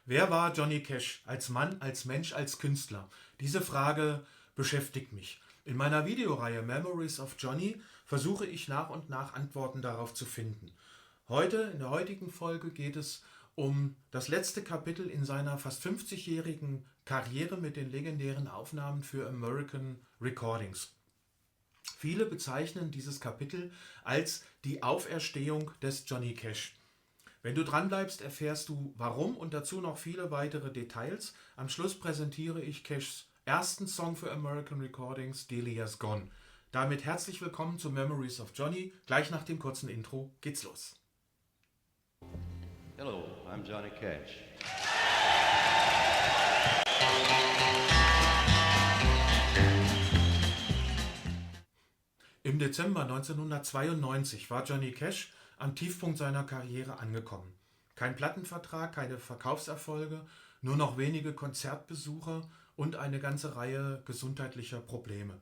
Wer war Johnny Cash als Mann, als Mensch, als Künstler? Diese Frage beschäftigt mich. In meiner Videoreihe Memories of Johnny versuche ich nach und nach Antworten darauf zu finden. In der heutigen Folge geht es um das letzte Kapitel in seiner fast 50-jährigen Karriere mit den legendären Aufnahmen für American Recordings. Viele bezeichnen dieses Kapitel als die Auferstehung des Johnny Cash. Wenn du dranbleibst, erfährst du warum und dazu noch viele weitere Details. Am Schluss präsentiere ich Cashs ersten Song für American Recordings, Delia's Gone. Damit herzlich willkommen zu Memories of Johnny. Gleich nach dem kurzen Intro geht's los. Hello, I'm Johnny Cash. Im Dezember 1992 war Johnny Cash am Tiefpunkt seiner Karriere angekommen. Kein Plattenvertrag, keine Verkaufserfolge, nur noch wenige Konzertbesucher und eine ganze Reihe gesundheitlicher Probleme.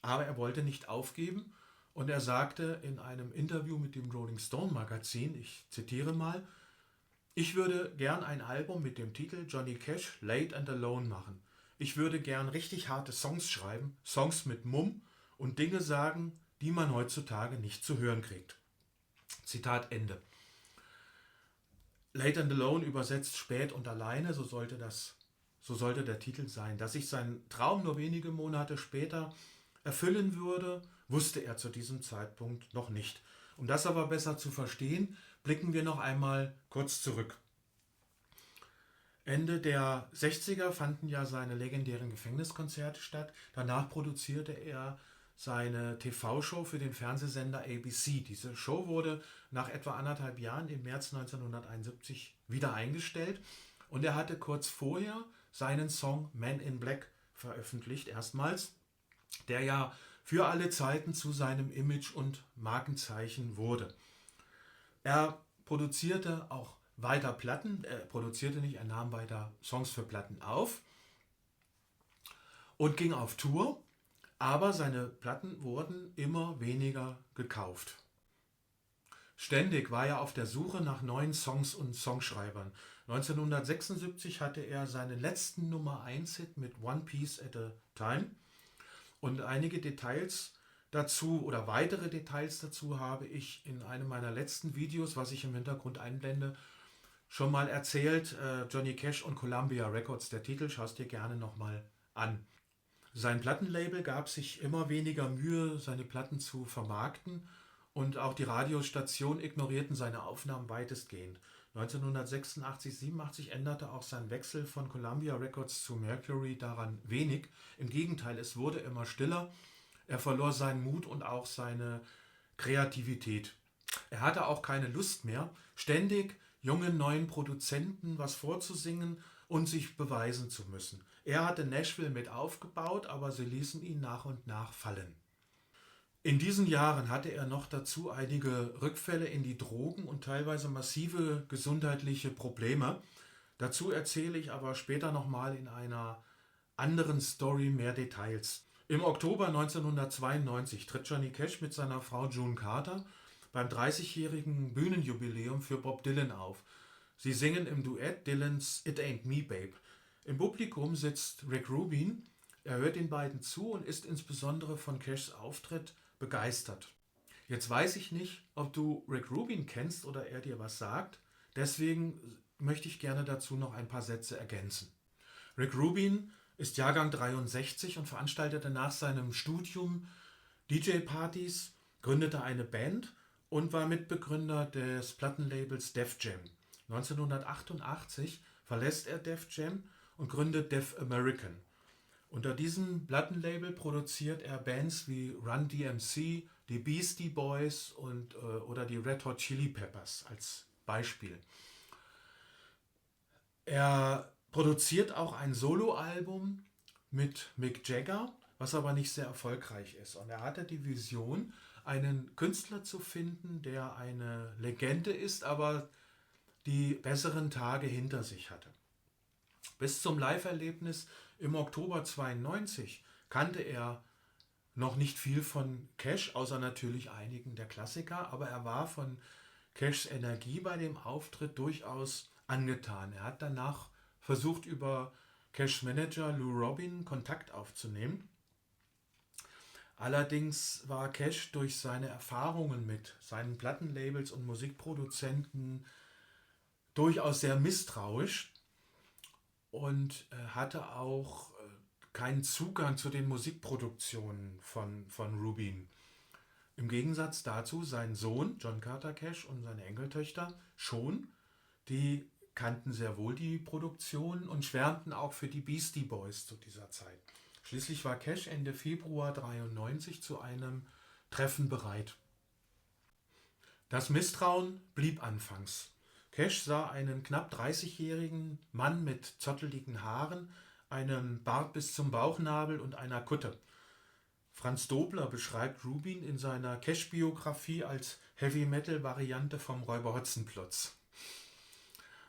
Aber er wollte nicht aufgeben und er sagte in einem Interview mit dem Rolling Stone Magazin, ich zitiere mal: Ich würde gern ein Album mit dem Titel Johnny Cash Late and Alone machen. Ich würde gern richtig harte Songs schreiben, Songs mit Mumm und Dinge sagen, die man heutzutage nicht zu hören kriegt. Zitat Ende. Late and Alone übersetzt spät und alleine, so sollte der Titel sein. Dass sich sein Traum nur wenige Monate später erfüllen würde, wusste er zu diesem Zeitpunkt noch nicht. Um das aber besser zu verstehen, blicken wir noch einmal kurz zurück. Ende der 60er fanden ja seine legendären Gefängniskonzerte statt. Danach produzierte er seine TV-Show für den Fernsehsender ABC. Diese Show wurde nach etwa 1,5 Jahren im März 1971 wieder eingestellt und er hatte kurz vorher seinen Song Man in Black veröffentlicht, erstmals, der ja für alle Zeiten zu seinem Image und Markenzeichen wurde. Er produzierte auch weiter Platten, er nahm weiter Songs für Platten auf und ging auf Tour. Aber seine Platten wurden immer weniger gekauft. Ständig war er auf der Suche nach neuen Songs und Songschreibern. 1976 hatte er seinen letzten Nummer-1-Hit mit One Piece at a Time. Und einige Details dazu oder weitere Details dazu habe ich in einem meiner letzten Videos, was ich im Hintergrund einblende, schon mal erzählt. Johnny Cash und Columbia Records, der Titel, schaust dir gerne nochmal an. Sein Plattenlabel gab sich immer weniger Mühe, seine Platten zu vermarkten und auch die Radiostationen ignorierten seine Aufnahmen weitestgehend. 1986, 87 änderte auch sein Wechsel von Columbia Records zu Mercury daran wenig. Im Gegenteil, es wurde immer stiller. Er verlor seinen Mut und auch seine Kreativität. Er hatte auch keine Lust mehr, ständig jungen neuen Produzenten was vorzusingen und sich beweisen zu müssen. Er hatte Nashville mit aufgebaut, aber sie ließen ihn nach und nach fallen. In diesen Jahren hatte er noch dazu einige Rückfälle in die Drogen und teilweise massive gesundheitliche Probleme. Dazu erzähle ich aber später nochmal in einer anderen Story mehr Details. Im Oktober 1992 tritt Johnny Cash mit seiner Frau June Carter beim 30-jährigen Bühnenjubiläum für Bob Dylan auf. Sie singen im Duett Dylans It Ain't Me Babe. Im Publikum sitzt Rick Rubin, er hört den beiden zu und ist insbesondere von Cashs Auftritt begeistert. Jetzt weiß ich nicht, ob du Rick Rubin kennst oder er dir was sagt, deswegen möchte ich gerne dazu noch ein paar Sätze ergänzen. Rick Rubin ist Jahrgang 63 und veranstaltete nach seinem Studium DJ-Partys, gründete eine Band und war Mitbegründer des Plattenlabels Def Jam. 1988 verlässt er Def Jam und gründet Def American. Unter diesem Plattenlabel produziert er Bands wie Run DMC, die Beastie Boys oder die Red Hot Chili Peppers als Beispiel. Er produziert auch ein Soloalbum mit Mick Jagger, was aber nicht sehr erfolgreich ist. Und er hatte die Vision, einen Künstler zu finden, der eine Legende ist, aber die besseren Tage hinter sich hatte. Bis zum Live-Erlebnis im Oktober 1992 kannte er noch nicht viel von Cash, außer natürlich einigen der Klassiker, aber er war von Cashs Energie bei dem Auftritt durchaus angetan. Er hat danach versucht, über Cash Manager Lou Robin Kontakt aufzunehmen. Allerdings war Cash durch seine Erfahrungen mit seinen Plattenlabels und Musikproduzenten durchaus sehr misstrauisch und hatte auch keinen Zugang zu den Musikproduktionen von Rubin. Im Gegensatz dazu sein Sohn John Carter Cash und seine Enkeltöchter schon, die kannten sehr wohl die Produktion und schwärmten auch für die Beastie Boys zu dieser Zeit. Schließlich war Cash Ende Februar 1993 zu einem Treffen bereit. Das Misstrauen blieb anfangs. Cash sah einen knapp 30-jährigen Mann mit zotteligen Haaren, einem Bart bis zum Bauchnabel und einer Kutte. Franz Dobler beschreibt Rubin in seiner Cash-Biografie als Heavy-Metal-Variante vom Räuber Hotzenplotz.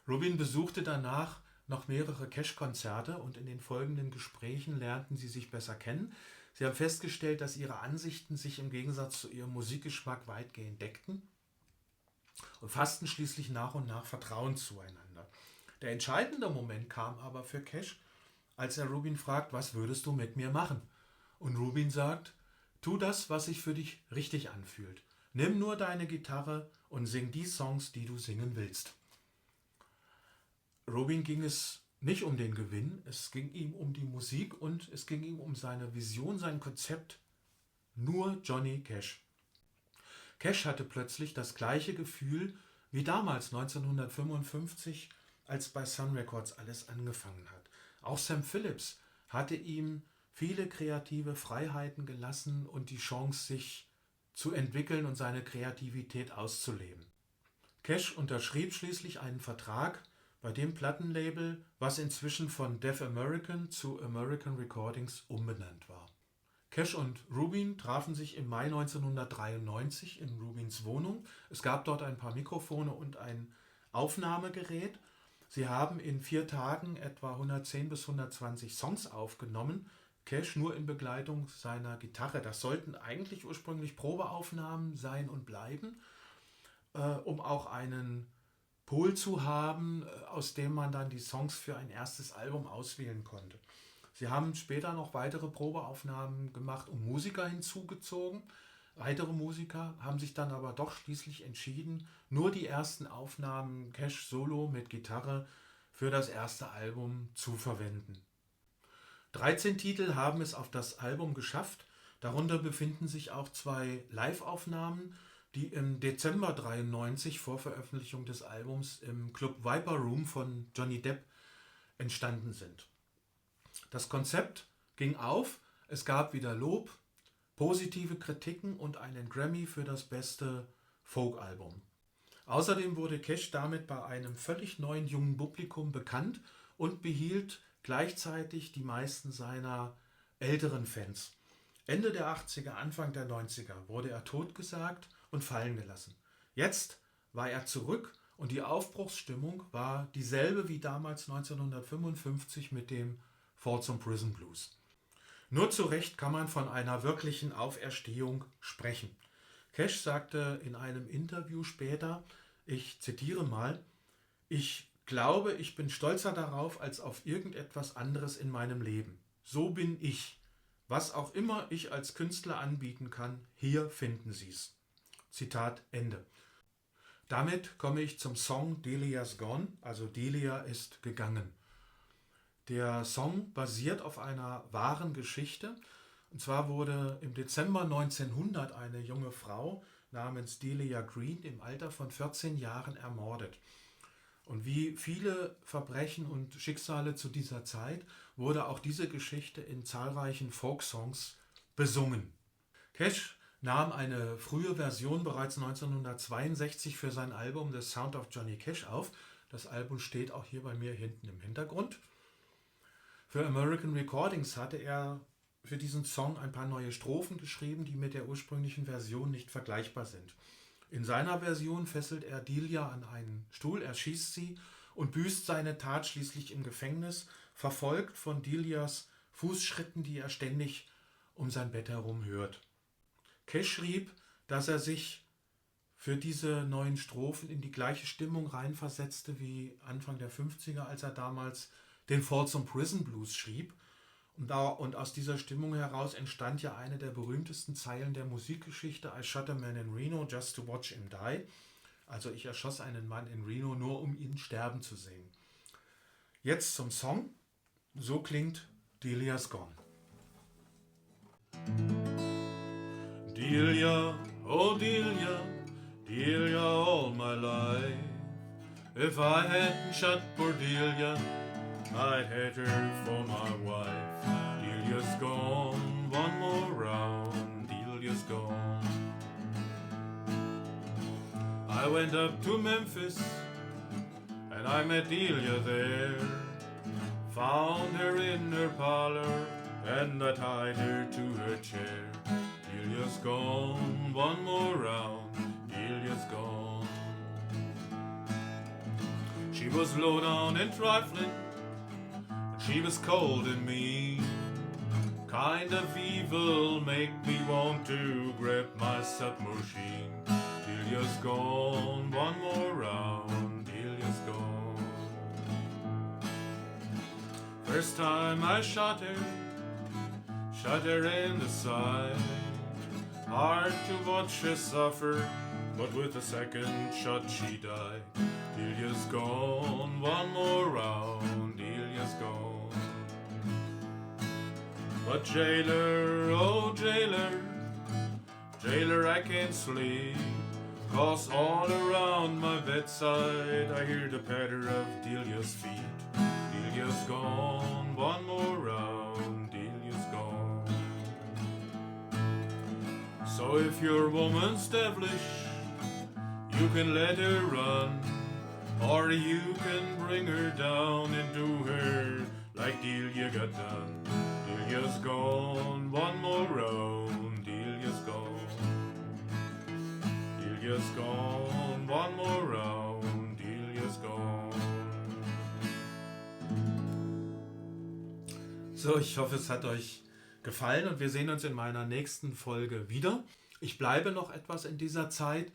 Rubin besuchte danach noch mehrere Cash-Konzerte und in den folgenden Gesprächen lernten sie sich besser kennen. Sie haben festgestellt, dass ihre Ansichten sich im Gegensatz zu ihrem Musikgeschmack weitgehend deckten und fassten schließlich nach und nach Vertrauen zueinander. Der entscheidende Moment kam aber für Cash, als er Rubin fragt, was würdest du mit mir machen? Und Rubin sagt, tu das, was sich für dich richtig anfühlt. Nimm nur deine Gitarre und sing die Songs, die du singen willst. Rubin ging es nicht um den Gewinn, es ging ihm um die Musik und es ging ihm um seine Vision, sein Konzept. Nur Johnny Cash. Cash hatte plötzlich das gleiche Gefühl wie damals 1955, als bei Sun Records alles angefangen hat. Auch Sam Phillips hatte ihm viele kreative Freiheiten gelassen und die Chance, sich zu entwickeln und seine Kreativität auszuleben. Cash unterschrieb schließlich einen Vertrag bei dem Plattenlabel, was inzwischen von Def American zu American Recordings umbenannt war. Cash und Rubin trafen sich im Mai 1993 in Rubins Wohnung. Es gab dort ein paar Mikrofone und ein Aufnahmegerät. Sie haben in 4 Tagen etwa 110 bis 120 Songs aufgenommen. Cash nur in Begleitung seiner Gitarre. Das sollten eigentlich ursprünglich Probeaufnahmen sein und bleiben, um auch einen Pool zu haben, aus dem man dann die Songs für ein erstes Album auswählen konnte. Sie haben später noch weitere Probeaufnahmen gemacht und Musiker hinzugezogen. Weitere Musiker haben sich dann aber doch schließlich entschieden, nur die ersten Aufnahmen Cash Solo mit Gitarre für das erste Album zu verwenden. 13 Titel haben es auf das Album geschafft. Darunter befinden sich auch 2 Live-Aufnahmen, die im Dezember 1993 vor Veröffentlichung des Albums im Club Viper Room von Johnny Depp entstanden sind. Das Konzept ging auf, es gab wieder Lob, positive Kritiken und einen Grammy für das beste Folkalbum. Außerdem wurde Cash damit bei einem völlig neuen jungen Publikum bekannt und behielt gleichzeitig die meisten seiner älteren Fans. Ende der 80er, Anfang der 90er wurde er totgesagt und fallen gelassen. Jetzt war er zurück und die Aufbruchsstimmung war dieselbe wie damals 1955 mit dem Folsom Prison Blues. Nur zu Recht kann man von einer wirklichen Auferstehung sprechen. Cash sagte in einem Interview später, ich zitiere mal, ich glaube, ich bin stolzer darauf als auf irgendetwas anderes in meinem Leben. So bin ich. Was auch immer ich als Künstler anbieten kann, hier finden Sie's. Zitat Ende. Damit komme ich zum Song Delia's Gone, also Delia ist gegangen. Der Song basiert auf einer wahren Geschichte. Und zwar wurde im Dezember 1900 eine junge Frau namens Delia Green im Alter von 14 Jahren ermordet. Und wie viele Verbrechen und Schicksale zu dieser Zeit wurde auch diese Geschichte in zahlreichen Folksongs besungen. Cash nahm eine frühe Version bereits 1962 für sein Album The Sound of Johnny Cash auf. Das Album steht auch hier bei mir hinten im Hintergrund. Für American Recordings hatte er für diesen Song ein paar neue Strophen geschrieben, die mit der ursprünglichen Version nicht vergleichbar sind. In seiner Version fesselt er Delia an einen Stuhl, erschießt sie und büßt seine Tat schließlich im Gefängnis, verfolgt von Delias Fußschritten, die er ständig um sein Bett herum hört. Cash schrieb, dass er sich für diese neuen Strophen in die gleiche Stimmung reinversetzte wie Anfang der 50er, als er damals den Folsom Prison Blues schrieb. Und aus dieser Stimmung heraus entstand ja eine der berühmtesten Zeilen der Musikgeschichte: I shot a man in Reno just to watch him die. Also ich erschoss einen Mann in Reno, nur um ihn sterben zu sehen. Jetzt zum Song. So klingt Delia's Gone. Delia, oh Delia, Delia all my life. If I hadn't shot poor Delia, I'd had her for my wife. Delia's gone, one more round, Delia's gone. I went up to Memphis, and I met Delia there. Found her in her parlor, and I tied her to her chair. Delia's gone, one more round, Delia's gone. She was low down and trifling, she was cold and mean. Kind of evil, make me want to grab my submachine. Delia's gone, one more round, Delia's gone. First time I shot her in the side. Hard to watch her suffer, but with the second shot she died. Delia's gone, one more round, Delia's gone. But jailer, oh jailer, jailer I can't sleep, 'cause all around my bedside I hear the patter of Delia's feet. Delia's gone, one more round, Delia's gone. So if your woman's devilish, you can let her run, or you can bring her down and do her like Delia got done. Delia's gone, one more round, Delia's gone. Delia's gone, one more round, Delia's gone. So, ich hoffe, es hat euch gefallen und wir sehen uns in meiner nächsten Folge wieder. Ich bleibe noch etwas in dieser Zeit,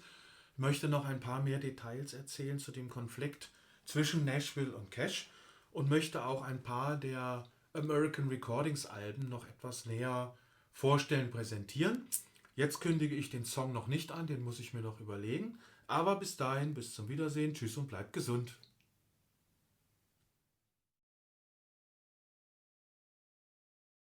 möchte noch ein paar mehr Details erzählen zu dem Konflikt zwischen Nashville und Cash und möchte auch ein paar der American Recordings Alben noch etwas näher vorstellen, präsentieren. Jetzt kündige ich den Song noch nicht an, den muss ich mir noch überlegen. Aber bis dahin, bis zum Wiedersehen, tschüss und bleibt gesund.